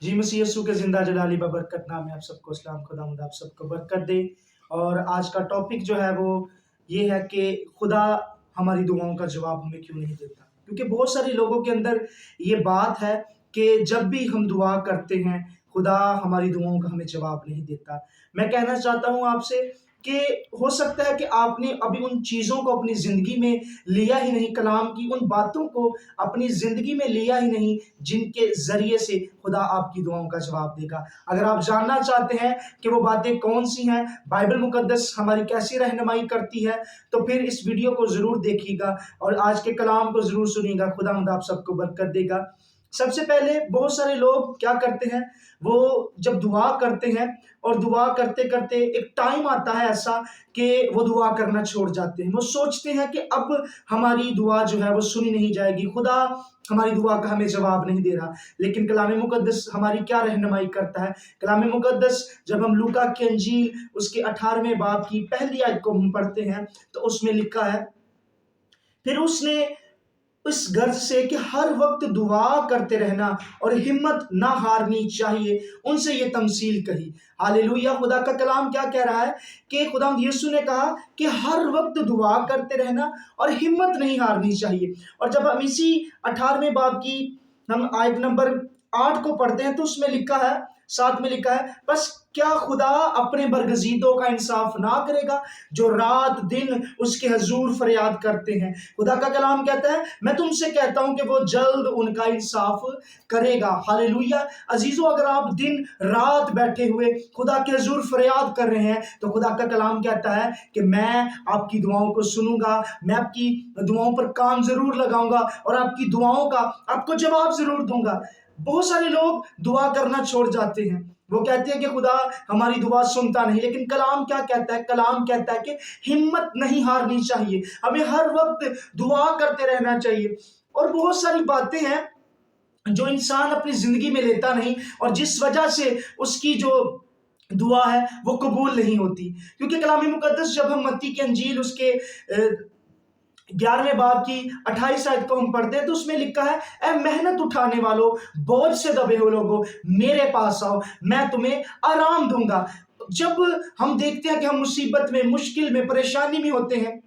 जी मसीह यीशु के ज़िंदा जलाली बबरकत नाम में आप सबको सलाम, खुदावंद आप सबको बरकत दे। और आज का टॉपिक जो है वो ये है कि खुदा हमारी दुआओं का जवाब हमें क्यों नहीं देता? क्योंकि बहुत सारे लोगों के अंदर ये बात है कि जब भी हम दुआ करते हैं, खुदा हमारी दुआओं का हमें जवाब नहीं देता। मैं कहना चाहता हूँ आपसे कि हो सकता है कि आपने अभी उन चीज़ों को अपनी ज़िंदगी में लिया ही नहीं, कलाम की उन बातों को अपनी ज़िंदगी में लिया ही नहीं, जिनके ज़रिए से खुदा आपकी दुआओं का जवाब देगा। अगर आप जानना चाहते हैं कि वो बातें कौन-सी हैं, बाइबल मुक़द्दस हमारी कैसी रहनुमाई करती है, तो फिर इस वीडियो को ज़रूर देखिएगा और आज के कलाम को ज़रूर सुनिएगा। खुदावंद आप सबको बरकत देगा। सबसे पहले बहुत सारे लोग क्या करते हैं, वो जब दुआ करते हैं और दुआ करते-करते एक टाइम आता है ऐसा कि वो दुआ करना छोड़ जाते हैं। वो सोचते हैं कि अब हमारी दुआ जो है वो सुनी नहीं जाएगी, खुदा हमारी दुआ का हमें जवाब नहीं दे रहा। लेकिन कलाम मुक़द्दस हमारी क्या रहनुमाई करता है? कलाम मुक़द्दस जब हम लूका की अंजील उसके 18वें बाब की पहली आयत को हम पढ़ते हैं, तो उसमें लिखा है, फिर उसने इस गर्ज से कि हर वक्त दुआ करते रहना और हिम्मत ना हारनी चाहिए, उनसे ये तमसील कही। हालेलुया! खुदा का कलाम क्या कह रहा है कि खुदावंद यीशु ने कहा कि हर वक्त दुआ करते रहना और हिम्मत नहीं हारनी चाहिए। और जब हम इसी 18वें बाब की हम आयत नंबर 8 को पढ़ते हैं, तो उसमें लिखा है, साथ में लिखा है, बस क्या खुदा अपने बरगज़ीदों का इंसाफ ना करेगा, जो रात दिन उसके हजूर फरियाद करते हैं। खुदा का कलाम कहता है, मैं तुमसे कहता हूं कि वो जल्द उनका इंसाफ करेगा। हालेलुया! अजीजों, अगर आप दिन रात बैठे हुए खुदा के हजूर फरियाद कर रहे हैं, तो खुदा का कलाम कहता है कि मैं आपकी दुआओं को सुनूंगा, मैं आपकी दुआओं पर काम जरूर लगाऊंगा और आपकी दुआओं का आपको जवाब जरूर दूंगा। बहुत सारे लोग दुआ करना छोड़ जाते हैं। वो कहते हैं कि खुदा हमारी दुआ सुनता नहीं, लेकिन कलाम क्या कहता है? कलाम कहता है कि हिम्मत नहीं हारनी चाहिए, हमें हर वक्त दुआ करते रहना चाहिए। और बहुत सारी बातें हैं जो इंसान अपनी जिंदगी में लेता नहीं और जिस वजह से उसकी जो दुआ है वो कबूल नहीं होती। क्योंकि कलाम मुकद्दस जब हम मत्ती की अंजील उसके 11वें बाब की 28 आयत को हम पढ़ते हैं, तो उसमें लिखा है, ऐ मेहनत उठाने वालों, बोझ से दबे हुए लोगों, मेरे पास आओ, मैं तुम्हें आराम दूंगा। जब हम देखते हैं कि हम मुसीबत में, मुश्किल में, परेशानी में होते हैं,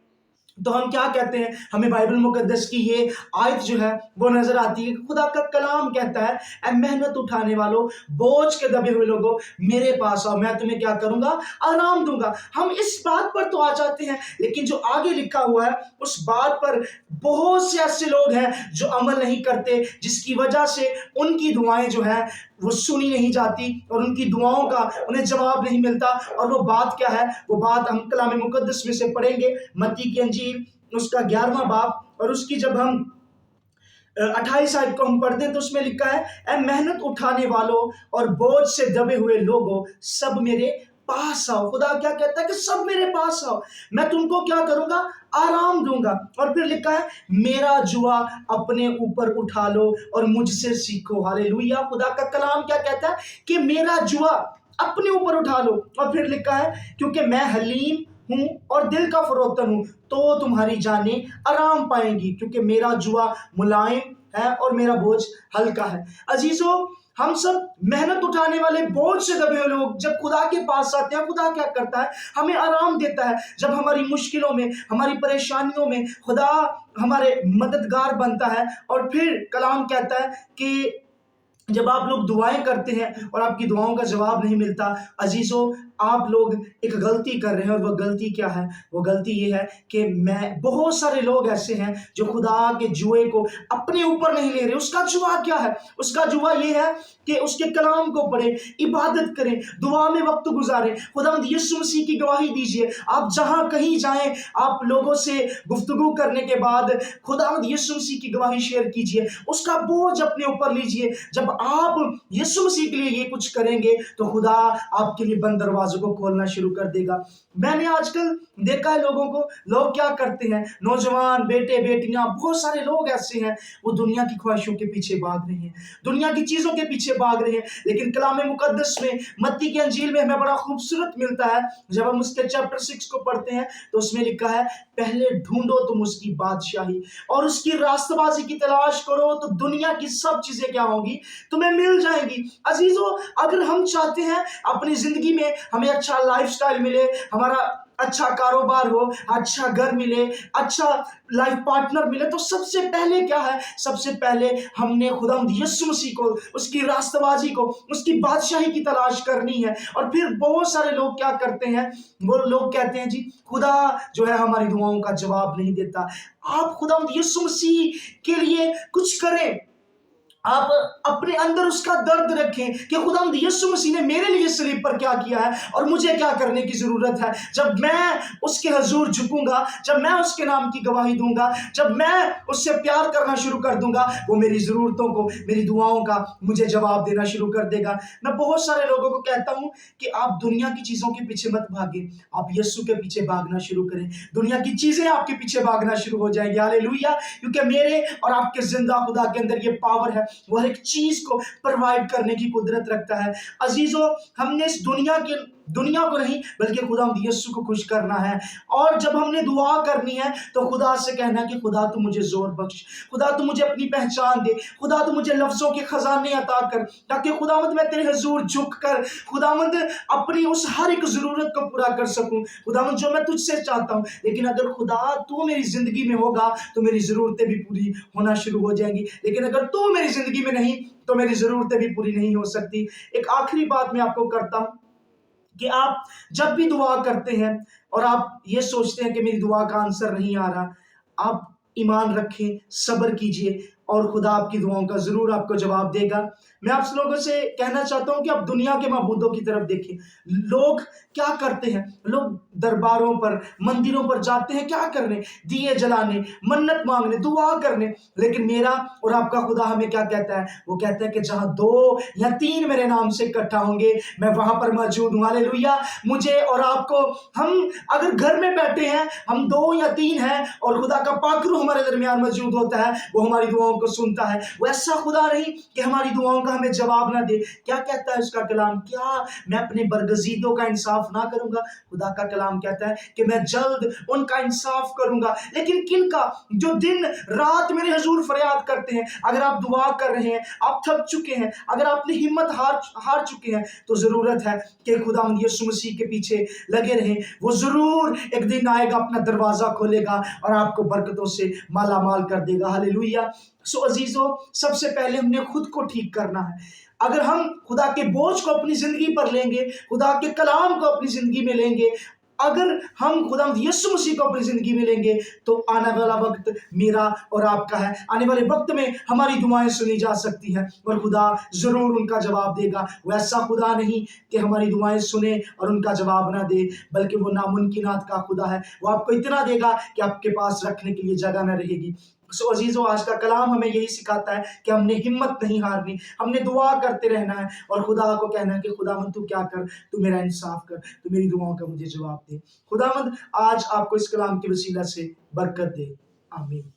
तो हम क्या कहते हैं? हमें बाइबल मुकद्दस की ये आयत जो है वो नजर आती है। खुदा का कलाम कहता है, ऐ मेहनत उठाने वालों, बोझ के दबे हुए लोगों, मेरे पास आओ, मैं तुम्हें क्या करूंगा? आराम दूंगा। हम इस बात पर तो आ जाते हैं, लेकिन जो आगे लिखा हुआ है उस बात पर बहुत से ऐसे लोग हैं जो अमल नहीं करते, जिसकी वजह से उनकी दुआएं जो है वो सुनी नहीं जाती और उनकी दुआओं का उन्हें जवाब नहीं मिलता। और वो बात क्या है? वो बात हम कलाम मुकद्दस में से पढ़ेंगे, मत्ती की अंजील उसका 11वां बाब और उसकी जब हम 28 आयत को हम पढ़ते हैं, तो उसमें लिखा है, ऐ मेहनत उठाने वालों और बोझ से दबे हुए लोगों, सब मेरे पास आओ। खुदा क्या कहता है कि सब मेरे पास आओ, मैं तुमको क्या करूंगा? आराम दूंगा। और फिर लिखा है, मेरा जुआ अपने ऊपर उठा लो और मुझसे सीखो। हालेलुया! खुदा का कलाम क्या कहता है कि मेरा जुआ अपने ऊपर उठा लो। और फिर लिखा है, क्योंकि मैं हलीम हूं और दिल का फरोतन हूं, तो तुम्हारी जानें आराम पाएंगी, क्योंकि मेरा जुआ मुलायम है और मेरा बोझ हल्का है। अजीजों, हम सब मेहनत उठाने वाले, बोझ से दबे हुए लोग जब खुदा के पास आते हैं, खुदा क्या करता है? हमें आराम देता है। जब हमारी मुश्किलों में, हमारी परेशानियों में खुदा हमारे मददगार बनता है। और फिर कलाम कहता है कि जब आप लोग दुआएं करते हैं और आपकी दुआओं का जवाब नहीं मिलता, अजीजों, आप लोग एक गलती कर रहे हैं। और वो गलती क्या है? वो गलती ये है कि बहुत सारे लोग ऐसे हैं जो खुदा के जुए को अपने ऊपर नहीं ले रहे। उसका जुआ क्या है? उसका जुआ ये है कि उसके कलाम को पढ़ें, इबादत करें, दुआ में वक्त गुजारें, खुदावंद यीशु मसीह की गवाही दीजिए। आप जहां कहीं जाएं, आप लोगों से गुफ्तगू करने के बाद खुदावंद यीशु मसीह की गवाही शेयर कीजिए, उसका बोझ अपने ऊपर लीजिए। जब आप यीशु मसीह के लिए ये कुछ करेंगे, तो खुदा आपके लिए बंद दरवाजों को खोलना शुरू कर देगा। मैंने आजकल देखा है लोगों को, लोग क्या करते हैं, नौजवान बेटे बेटियां, बहुत सारे लोग ऐसे हैं, वो दुनिया की ख्वाहिशों के पीछे भाग रहे हैं, दुनिया की चीजों के पीछे भाग रहे हैं। लेकिन कलाम मुकद्दस में, मत्ती की अंजील में हमें बड़ा खूबसूरत मिलता है। जब हम उसके चैप्टर 6 को पढ़ते हैं, तो उसमें लिखा है, पहले ढूंढो तुम उसकी बादशाही और उसकी रास्तबाजी की तलाश करो, तो दुनिया की सब चीजें क्या होंगी? तुम्हें मिल जाएंगी। अजीजों, अगर हम चाहते हैं अपनी जिंदगी में हमें अच्छा लाइफस्टाइल मिले, हमारा अच्छा कारोबार हो, अच्छा घर मिले, अच्छा लाइफ पार्टनर मिले, तो सबसे पहले क्या है? सबसे पहले हमने खुदावंद यीशु मसीह को, उसकी रास्तबाजी को, उसकी बादशाही की तलाश करनी है। और फिर बहुत सारे लोग क्या करते हैं, वो लोग कहते हैं जी खुदा जो है हमारी दुआओं का जवाब नहीं देता। आप खुदावंद यीशु मसीह के लिए कुछ करें, आप अपने अंदर उसका दर्द रखें कि खुदावंद यीशु मसीह ने मेरे लिए सलीब पर क्या किया है और मुझे क्या करने की जरूरत है। जब मैं उसके हजूर झुकूंगा, जब मैं उसके नाम की गवाही दूंगा, जब मैं उससे प्यार करना शुरू कर दूंगा, वो मेरी जरूरतों को, मेरी दुआओं का मुझे जवाब देना शुरू कर देगा। मैं बहुत सारे लोगों को कहता हूं कि आप दुनिया की चीजों के पीछे मत भागे, आप यीशु के पीछे भागना शुरू करें। दुनिया की चीजें आपके पीछे भागना शुरू हो जाएंगी। हालेलुया! क्योंकि मेरे और आपके जिंदा खुदा के अंदर ये पावर है, वो हर एक चीज को प्रोवाइड करने की कुदरत रखता है। अजीजों, हमने इस दुनिया को नहीं बल्कि खुदावंद यीशु को खुश करना है। और जब हमने दुआ करनी है तो खुदा से कहना कि खुदा तू मुझे जोर बख्श, खुदा तू मुझे अपनी पहचान दे, खुदा तू मुझे लफ्जों के खजाने अता कर, ताकि खुदावंद मैं तेरे हुजूर झुक कर खुदावंद अपनी उस हर एक जरूरत को पूरा कर सकूं, खुदावंद जो मैं तुझसे चाहता हूं। लेकिन अगर खुदा तू मेरी जिंदगी में होगा तो मेरी जरूरतें भी पूरी होना शुरू हो जाएंगी, लेकिन अगर तू मेरी जिंदगी में नहीं तो मेरी जरूरतें भी पूरी नहीं हो सकती। एक आखिरी बात मैं आपको करता हूं कि आप जब भी दुआ करते हैं और आप ये सोचते हैं कि मेरी दुआ का आंसर नहीं आ रहा, आप ईमान रखें, सब्र कीजिए और खुदा आपकी दुआओं का जरूर आपको जवाब देगा। मैं आप लोगों से कहना चाहता हूं कि आप दुनिया के माबूदों की तरफ देखें। लोग क्या करते हैं? लोग दरबारों पर, मंदिरों पर जाते हैं क्या करने? दिए जलाने, मन्नत मांगने, दुआ करने। लेकिन मेरा और आपका खुदा हमें क्या कहता है? वो कहता है कि जहां 2 या 3 मेरे नाम से इकट्ठा होंगे मैं वहां पर मौजूद हूं। हालेलुया! मुझे और आपको, हम अगर घर में बैठे हैं, हम 2 या 3 हैं और खुदा का पाकरू हमारे दरमियान मौजूद होता है, वो हमारी दुआओं को सुनता है। वो ऐसा खुदा नहीं कि हमारी दुआओं का हमें जवाब ना दे। क्या कहता है उसका कलाम? क्या मैं अपने बरगजीदों का इंसाफ ना करूंगा? खुदा का कलाम कहता है कि मैं जल्द उनका इंसाफ करूंगा। लेकिन किनका? जो दिन रात मेरे हुजूर फरियाद करते हैं। अगर आप दुआ कर रहे हैं, आप थक चुके हैं, अगर आपने हिम्मत हार चुके हैं, तो जरूरत है कि खुदावंद यीशु मसीह के पीछे लगे रहें। वो जरूर एक दिन आएगा, अपना दरवाजा खोलेगा और आपको बरकतों से माला माल कर देगा। हालेलुया! सो अजीजों, सबसे पहले हमने खुद को ठीक करना है। अगर हम खुदा के बोझ को अपनी जिंदगी पर लेंगे, खुदा के कलाम को अपनी जिंदगी में लेंगे, अगर हम खुदा यीशु मसीह को अपनी जिंदगी में लेंगे, तो आने वाला वक्त मेरा और आपका है। आने वाले वक्त में हमारी दुआएं सुनी जा सकती हैं और खुदा जरूर उनका जवाब देगा। वो ऐसा खुदा नहीं कि हमारी दुआएं सुने और उनका जवाब ना दे, बल्कि वो नामुमकिनात का खुदा है। वो आपको इतना देगा कि आपके पास रखने के लिए जगह न रहेगी। सो अजीजों, आज का कलाम हमें यही सिखाता है कि हमने हिम्मत नहीं हारनी, हमने दुआ करते रहना है और खुदा को कहना है कि खुदावंद तू क्या कर, तू मेरा इंसाफ कर, तू मेरी दुआओं का मुझे जवाब दे। खुदावंद आज आपको इस कलाम के वसीला से बरकत दे। आमीन।